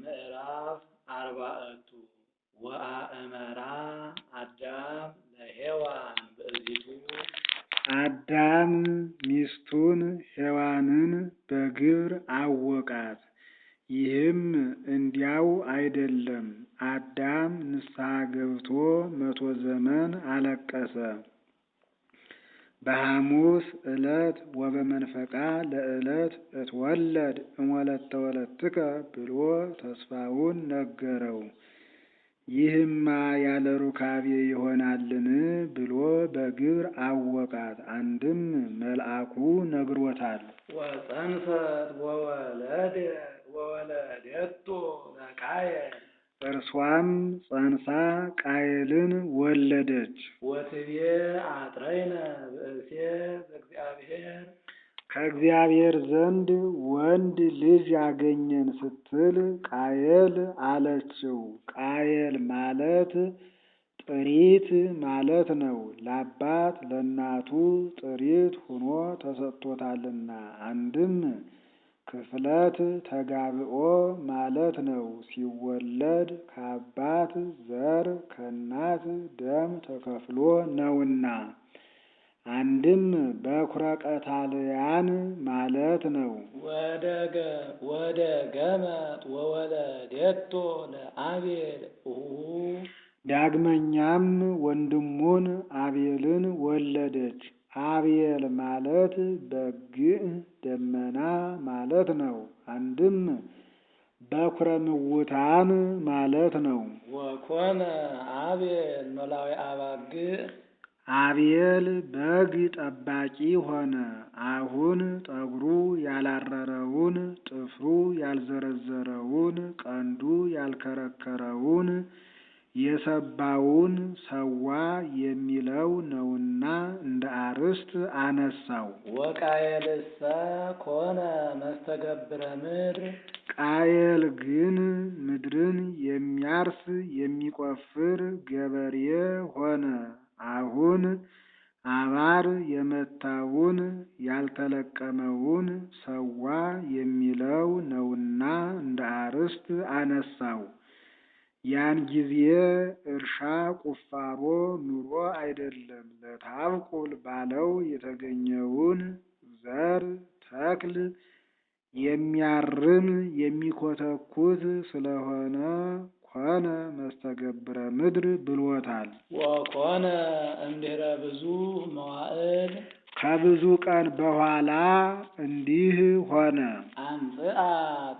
ምዕራፍ 40 ወአእመራ አዳም ለሔዋን ብእሲቱ አዳም ሚስቱን ሔዋንን በግብር አወቃት። ይህም እንዲያው አይደለም። አዳም ንስሐ ገብቶ 100 ዘመን አለቀሰ። በሐሙስ ዕለት ወበመንፈቃ ለዕለት እትወለድ እምወለተ ወለትከ ብሎ ተስፋውን ነገረው። ይህማ ያለ ሩካቤ ይሆናልን ብሎ በግብር አወቃት። አንድም መልአኩ ነግሮታል። ወፀንሰት ወወለደቶ ለቃየል እርሷም ጸንሳ ቃየልን ወለደች። ወትቤ አጥረይነ ብእሴ በእግዚአብሔር ከእግዚአብሔር ዘንድ ወንድ ልጅ ያገኘን ስትል ቃየል አለችው። ቃየል ማለት ጥሪት ማለት ነው። ለአባት ለእናቱ ጥሪት ሆኖ ተሰጥቶታልና። አንድም ክፍለት ተጋብኦ ማለት ነው። ሲወለድ ከአባት ዘር ከእናት ደም ተከፍሎ ነውና። አንድም በኩረ ቀታልያን ማለት ነው። ወደ ገመት ወወለደቶ ለአቤል ዳግመኛም ወንድሙን አቤልን ወለደች። አቤል ማለት በግዕ ደመና ማለት ነው። አንድም በኩረ ምውታን ማለት ነው። ወኮነ አቤል ኖላዊ አባግዕ አቤል በግ ጠባቂ ሆነ። አሁን ጠጉሩ ያላረረውን፣ ጥፍሩ ያልዘረዘረውን፣ ቀንዱ ያልከረከረውን የሰባውን ሰዋ የሚለው ነውና እንደ አርስት አነሳው። ወቃየልሰ ኮነ መስተገብረ ምድር ቃየል ግን ምድርን የሚያርስ የሚቆፍር ገበሬ ሆነ። አሁን አባር የመታውን ያልተለቀመውን ሰዋ የሚለው ነውና እንደ አርስት አነሳው። ያን ጊዜ እርሻ ቁፋሮ ኑሮ አይደለም። ለታብቁል ባለው የተገኘውን ዘር ተክል የሚያርም የሚኮተኩት ስለሆነ ኮነ መስተገብረ ምድር ብሎታል። ወኮነ እምድኅረ ብዙ መዋዕል ከብዙ ቀን በኋላ እንዲህ ሆነ። አምጽአ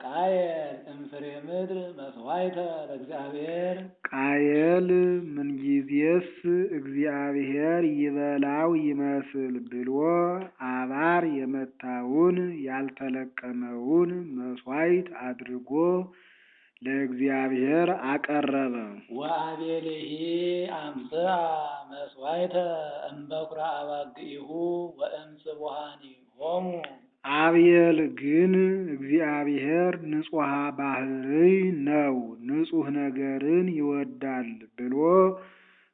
ቃየል እምፍሬ ምድር መስዋዕተ ለእግዚአብሔር ቃየል ምንጊዜስ እግዚአብሔር ይበላው ይመስል ብሎ አባር የመታውን ያልተለቀመውን መስዋዕት አድርጎ ለእግዚአብሔር አቀረበ። ወአቤልሂ አምጽአ መስዋዕተ እምበኵረ አባግዒሁ ወእምጽቡሐኒሆሙ አቤል ግን እግዚአብሔር ንጹሐ ባሕርይ ነው፣ ንጹሕ ነገርን ይወዳል ብሎ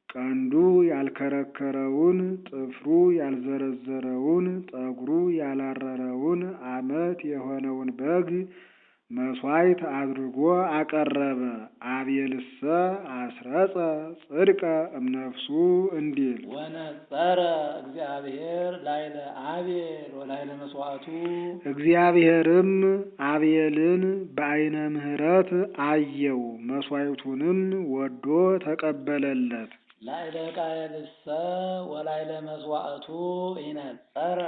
ቀንዱ ያልከረከረውን፣ ጥፍሩ ያልዘረዘረውን፣ ጠጉሩ ያላረረውን ዓመት የሆነውን በግ መስዋዕት አድርጎ አቀረበ። አቤልሰ አስረጸ ጽድቀ እምነፍሱ እንዲል ወነጸረ እግዚአብሔር ላይለ አቤል ወላይለ መስዋዕቱ እግዚአብሔርም አቤልን በዓይነ ምሕረት አየው፣ መስዋዕቱንም ወዶ ተቀበለለት። ላይለ ቃየልሰ ወላይለ መስዋዕቱ ይነጸረ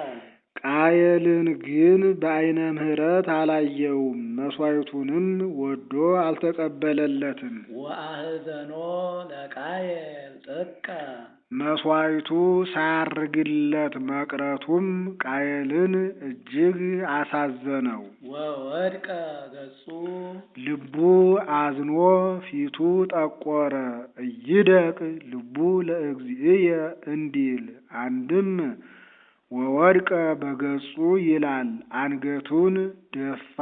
ቃየልን ግን በዓይነ ምሕረት አላየውም፣ መስዋዕቱንም ወዶ አልተቀበለለትም። ወአህዘኖ ለቃየል ጥቀ መስዋዕቱ ሳያርግለት መቅረቱም ቃየልን እጅግ አሳዘነው። ወወድቀ ገጹ ልቡ አዝኖ ፊቱ ጠቆረ። እይደቅ ልቡ ለእግዚእየ እንዲል አንድም ወወድቀ በገጹ ይላል። አንገቱን ደፋ፣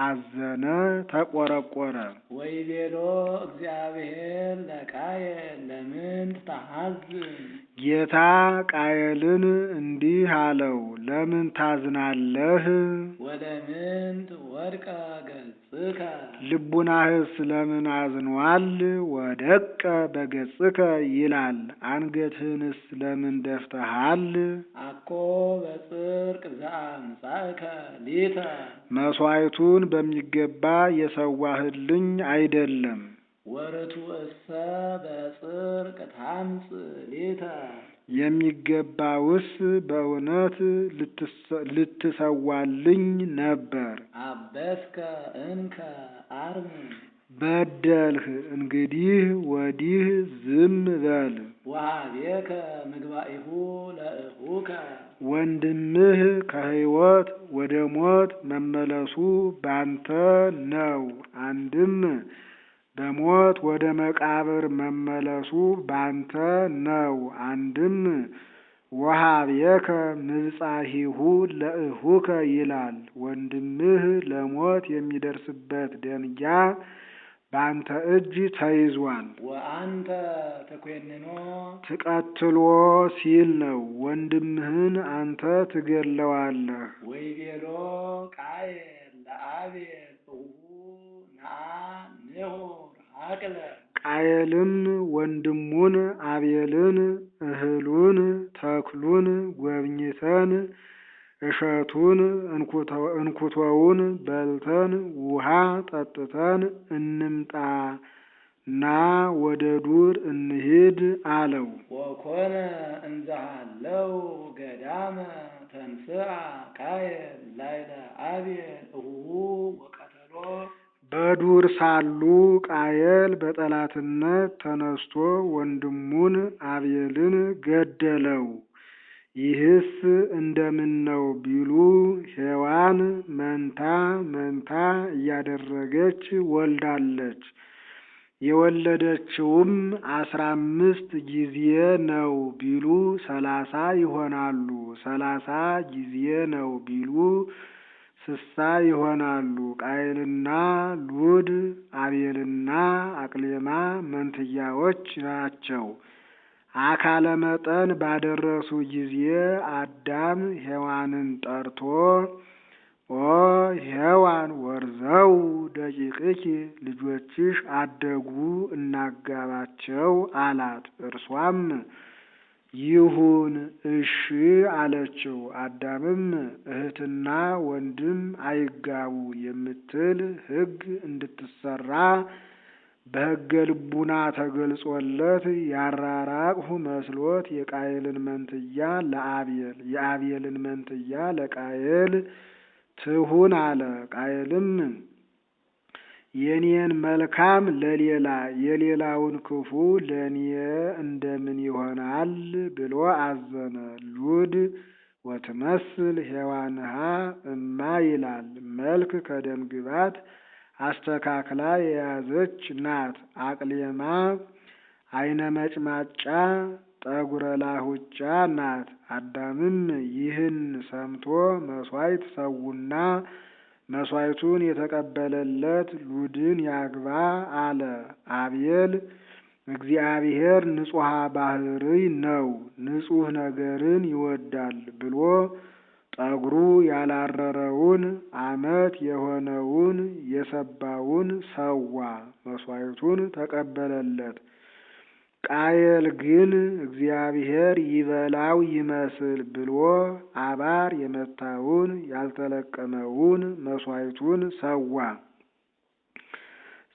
አዘነ፣ ተቆረቆረ። ወይቤሎ እግዚአብሔር ለቃየል ለምንት ታሐዝን ጌታ ቃየልን እንዲህ አለው፣ ለምን ታዝናለህ? ወለምንት ወድቀ ገጽ በገጽከ ልቡናህስ ስለምን አዝኗል? ወደቀ በገጽከ ይላል። አንገትህንስ ለምን ደፍተሃል? አኮ በጽርቅ ዘአምጻእከ ሊተ መሥዋዕቱን በሚገባ የሰዋህልኝ አይደለም። ወርቱ እሰ በጽርቅ ታምጽ ሊተ የሚገባውስ በእውነት ልትሰዋልኝ ነበር። አበስከ እንከ አርም በደልህ፣ እንግዲህ ወዲህ ዝም በል። ወሀቤከ ምግባኢሁ ለእኹከ ወንድምህ ከሕይወት ወደ ሞት መመለሱ ባንተ ነው። አንድም በሞት ወደ መቃብር መመለሱ ባንተ ነው። አንድም ወሀቤከ ምብጻሒሁ ለእኹከ ይላል። ወንድምህ ለሞት የሚደርስበት ደንጊያ ባንተ እጅ ተይዟል። ወአንተ ተኰንኖ ትቀትሎ ሲል ነው። ወንድምህን አንተ ትገለዋለህ። ወይቤሎ ቃየል ለአቤል እኹሁ ነአ ንሑር ሀቅለ ቃየልም ወንድሙን አቤልን እህሉን ተክሉን ጎብኝተን እሸቱን እንኩቶውን በልተን ውሃ ጠጥተን እንምጣና ወደ ዱር እንሂድ አለው። ወኮነ እንዘሃለው ገዳመ ተንሥአ ቃየል ላዕለ አቤል እኹሁ ወቀተሎ በዱር ሳሉ ቃየል በጠላትነት ተነስቶ ወንድሙን አቤልን ገደለው። ይህስ እንደምን ነው ቢሉ ሔዋን መንታ መንታ እያደረገች ወልዳለች። የወለደችውም 15 ጊዜ ነው ቢሉ 30 ይሆናሉ። 30 ጊዜ ነው ቢሉ 60 ይሆናሉ። ቃየልና ሉድ አቤልና አቅሌማ መንትያዎች ናቸው። አካለ መጠን ባደረሱ ጊዜ አዳም ሔዋንን ጠርቶ ኦ ሔዋን ወርዘው ደቂቅኪ ልጆችሽ አደጉ እናጋባቸው አላት። እርሷም ይሁን እሺ አለችው። አዳምም እህትና ወንድም አይጋቡ የምትል ሕግ እንድትሰራ በሕገ ልቡና ተገልጾለት ያራራቅሁ መስሎት የቃየልን መንትያ ለአቤል የአቤልን መንትያ ለቃየል ትሁን አለ። ቃየልም የኔን መልካም ለሌላ የሌላውን ክፉ ለኔ እንደምን ይሆናል ብሎ አዘነ። ሉድ ወትመስል ሔዋንሃ እማ ይላል። መልክ ከደም ግባት አስተካክላ የያዘች ናት። አቅሌማ አይነ መጭማጫ ጠጉረ ላሁጫ ናት። አዳምም ይህን ሰምቶ መሥዋዕት ሰውና መሥዋዕቱን የተቀበለለት ሉድን ያግባ አለ። አቤል እግዚአብሔር ንጹሐ ባሕርይ ነው፣ ንጹሕ ነገርን ይወዳል ብሎ ጠጉሩ ያላረረውን ዓመት የሆነውን የሰባውን ሰዋ፣ መሥዋዕቱን ተቀበለለት። ቃየል ግን እግዚአብሔር ይበላው ይመስል ብሎ አባር የመታውን ያልተለቀመውን መሥዋዕቱን ሰዋ፣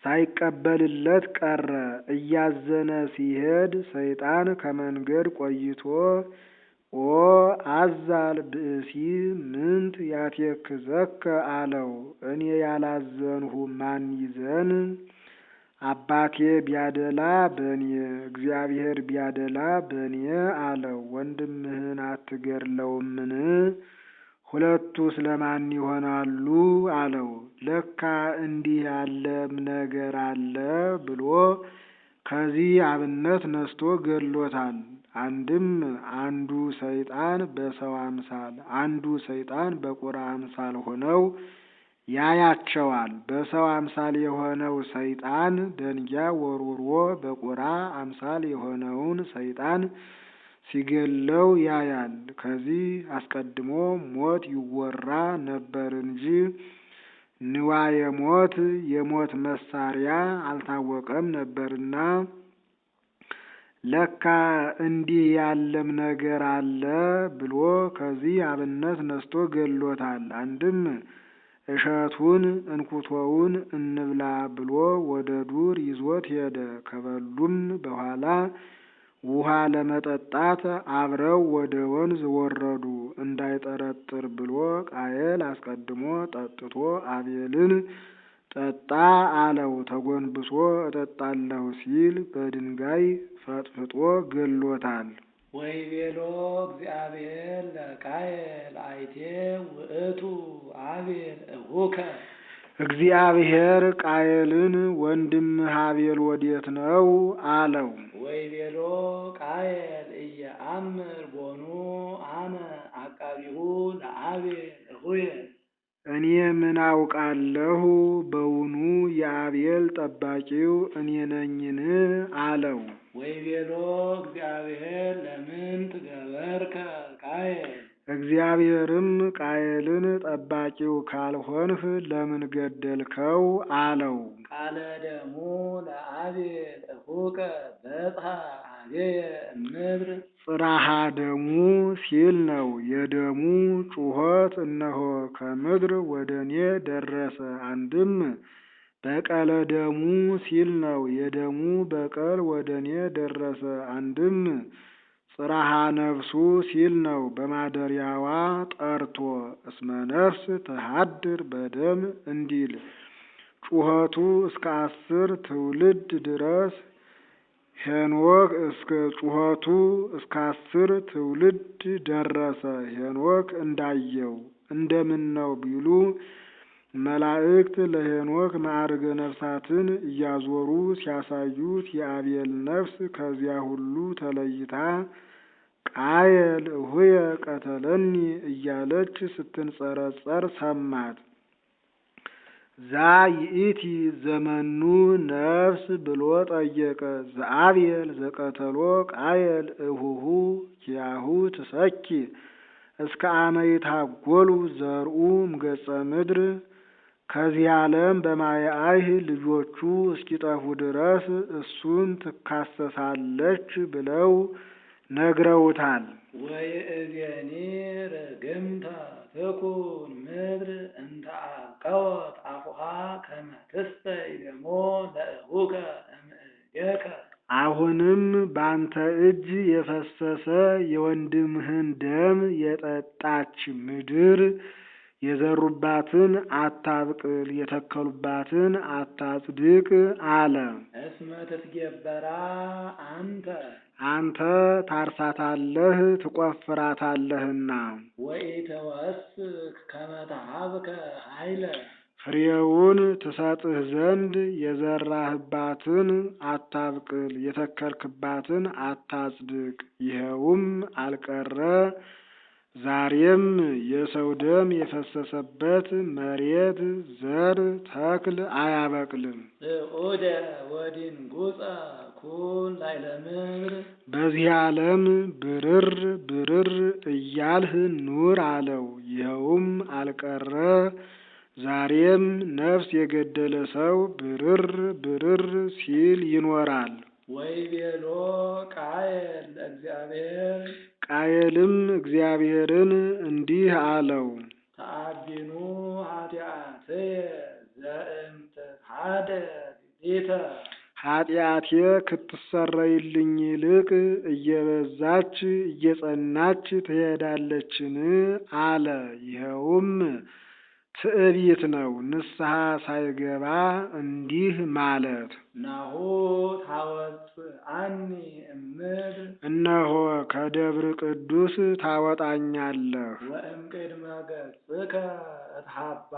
ሳይቀበልለት ቀረ። እያዘነ ሲሄድ ሰይጣን ከመንገድ ቆይቶ ኦ አዛል ብእሲ ምንት ያቴክዘከ አለው። እኔ ያላዘንሁ ማን ይዘን? አባቴ ቢያደላ በኔ እግዚአብሔር ቢያደላ በኔ አለው። ወንድምህን አትገድለውምን? ሁለቱስ ለማን ይሆናሉ አለው። ለካ እንዲህ ያለም ነገር አለ ብሎ ከዚህ አብነት ነስቶ ገድሎታል። አንድም አንዱ ሰይጣን በሰው አምሳል አንዱ ሰይጣን በቁራ አምሳል ሆነው ያያቸዋል። በሰው አምሳል የሆነው ሰይጣን ደንጊያ ወርውሮ በቁራ አምሳል የሆነውን ሰይጣን ሲገለው ያያል። ከዚህ አስቀድሞ ሞት ይወራ ነበር እንጂ ንዋየ ሞት የሞት መሳሪያ አልታወቀም ነበርና ለካ እንዲህ ያለም ነገር አለ ብሎ ከዚህ አብነት ነስቶ ገሎታል። አንድም እሸቱን እንኩቶውን እንብላ ብሎ ወደ ዱር ይዞት ሄደ። ከበሉም በኋላ ውሃ ለመጠጣት አብረው ወደ ወንዝ ወረዱ። እንዳይጠረጥር ብሎ ቃየል አስቀድሞ ጠጥቶ አቤልን ጠጣ አለው። ተጎንብሶ እጠጣለሁ ሲል በድንጋይ ፈጥፍጦ ገሎታል። ወይቤሎ እግዚአብሔር ለቃየል አይቴ ውእቱ አቤል እሁከ። እግዚአብሔር ቃየልን ወንድምህ አቤል ወዴት ነው አለው። ወይቤሎ ቃየል ኢየአምር ቦኑ አነ አቃቢሁ ለአቤል እሁየ። እኔ ምን አውቃለሁ በውኑ የአቤል ጠባቂው እኔ ነኝን አለው። ወይቤሎ እግዚአብሔር ለምን ትገበርከ ቃየል። እግዚአብሔርም ቃየልን ጠባቂው ካልሆንህ ለምን ገደልከው አለው። ቃለ ደሙ ለአቤል እሁከ በጽሐ አቤየ እምድር። ጽራሃ ደሙ ሲል ነው። የደሙ ጩኸት እነሆ ከምድር ወደ እኔ ደረሰ። አንድም በቀለ ደሙ ሲል ነው። የደሙ በቀል ወደ እኔ ደረሰ። አንድም ጽራሃ ነፍሱ ሲል ነው። በማደሪያዋ ጠርቶ እስመ ነፍስ ተሃድር በደም እንዲል ጩኸቱ እስከ 10 ትውልድ ድረስ ሄኖክ ጩኸቱ እስከ 10 ትውልድ ደረሰ። ሄኖክ እንዳየው እንደምን ነው ቢሉ መላእክት ለሄኖክ ማዕርገ ነፍሳትን እያዞሩ ሲያሳዩት የአቤል ነፍስ ከዚያ ሁሉ ተለይታ ቃየል እሁየ ቀተለኒ እያለች ስትንጸረጸር ሰማት። ዛ ይእቲ ዘመኑ ነፍስ ብሎ ጠየቀ። ዘአቤል ዘቀተሎ ቃየል እሁሁ ኪያሁ ትሰኪ እስከ አመይታ ጎሉ ዘርኡ እምገጸ ምድር። ከዚህ ዓለም በማየአይህ ልጆቹ እስኪጠፉ ድረስ እሱን ትካሰሳለች ብለው ነግረውታል። ወይእዜኒ ርግምተ ትኩን ምድር እንተ አቀወት አፉሃ ከመ ትስተይ ደሞ ለእሁከ እምእዴከ። አሁንም ባንተ እጅ የፈሰሰ የወንድምህን ደም የጠጣች ምድር የዘሩባትን አታብቅል፣ የተከሉባትን አታጽድቅ አለ። እስመ ትትገበራ አንተ ታርሳታለህ ትቆፍራታለህና። ወኢተወስክ ከመ ተሃብከ ኃይለ። ፍሬውን ትሰጥህ ዘንድ የዘራህባትን አታብቅል፣ የተከልክባትን አታጽድቅ። ይኸውም አልቀረ ዛሬም የሰው ደም የፈሰሰበት መሬት ዘር ተክል አያበቅልም። ጽዑደ ወድንጉፀ ኩን ላዕለ ምድር። በዚህ ዓለም ብርር ብርር እያልህ ኑር አለው። ይኸውም አልቀረ ዛሬም ነፍስ የገደለ ሰው ብርር ብርር ሲል ይኖራል። ወይቤሎ ቃየል ለእግዚአብሔር። ቃየልም እግዚአብሔርን እንዲህ አለው። ተአቢኑ ኃጢአትየ ዘእምትትሐደግ ሊተ። ኃጢአቴ ክትሰረይልኝ ይልቅ እየበዛች እየጸናች ትሄዳለችን አለ። ይኸውም ትዕቢት ነው። ንስሐ ሳይገባ እንዲህ ማለት ናሁ ታወፅአኒ እምድር። እነሆ ከደብረ ቅዱስ ታወጣኛለህ። ወእምቅድመ ገጽከ እትሃባ